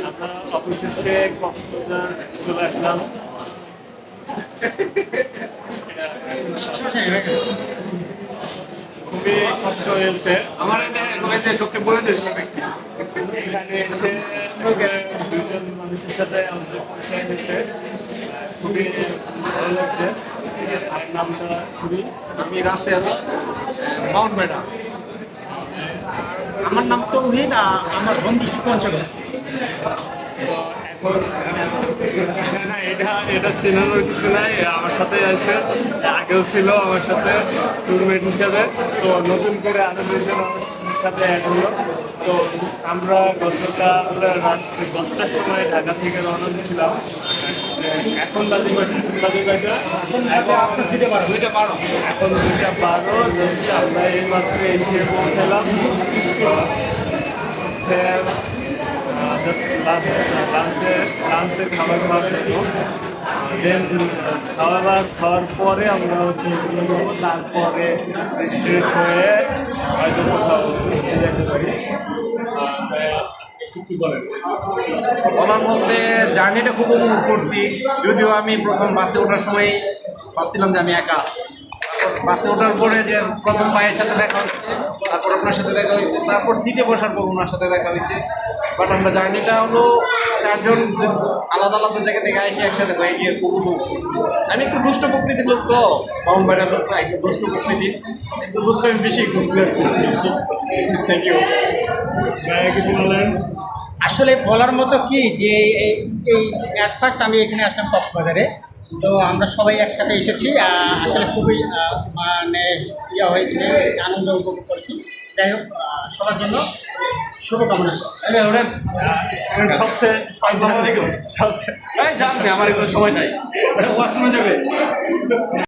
আমরা অবশেষে কক্সবাজার চলে আসলাম। খুবই কষ্ট হয়েছে আমার রয়েছে সবচেয়ে বয়োজ্যেষ্ঠ ব্যক্তি। এখানে এসে দুজন মানুষের সাথে আমাদের পরিচয় হয়েছে। খুবই ভালো লাগছে। আর নামটা খুবই আমি রাসেল মাউন্ট বেড়া। আমার নাম তৌহিদ, আমার হোম ডিস্ট্রিক্ট পঞ্চগড়। না, এটা চেনানোর কিছু নাই। আমার সাথে আছে, আগেও ছিল আমার সাথে টুরমেট হিসাবে। তো নতুন করে আরো দুজন আমার সাথে অ্যাড হলো। তো আমরা গতকাল রাত 10টার সময় ঢাকা থেকে রওনা দিয়েছিলাম। এখন বাজে কয়টা? এখন 2:12 জাস্ট আমরা এইমাত্র এসে পৌঁছালাম। জাস্ট লাঞ্চের খাবার খাওয়ার জন্য। দেন খাওয়ার পরে আমরা হচ্ছে এগুলো করবো। তারপরে রেস্টুরেন্ট হয়ে হয়তো কোথাও ঘুরতে যেতে পারি। কিছু বলেন। বলার বলতে জার্নিটা খুব উপভোগ করছি। যদিও আমি প্রথম বাসে ওঠার সময় ভাবছিলাম যে আমি একা। বাসে ওঠার পরে যে প্রথম ভাইয়ের সাথে দেখা হয়েছে, তারপর আপনার সাথে দেখা হয়েছে, তারপর সিটে বসার পর ওনার সাথে দেখা হয়েছে। বাট আমরা জার্নিটা হলো চারজন আলাদা আলাদা জায়গা থেকে এসে একসাথে হয়ে গিয়ে খুব উপভোগ করছি। আমি একটু দুষ্ট প্রকৃতির লোক, তো বাউন বাইরের লোকটা একটু দুষ্ট প্রকৃতির, একটু দুষ্ট আমি বেশি করছি আর কি। Thank you. কিছু বলেন। আসলে বলার মতো কি যে এই অ্যাট ফার্স্ট আমি এখানে আসলাম কক্সবাজারে। তো আমরা সবাই একসাথে এসেছি, আসলে খুবই মানে হয়েছে, আনন্দ উপভোগ করেছি। যাই হোক, সবার জন্য শুভকামনা। সবচেয়ে আসসালামু আলাইকুম। সবচেয়ে এই জানবে আমার এগুলো সময় নাই, ওয়াশরুমে যাবে।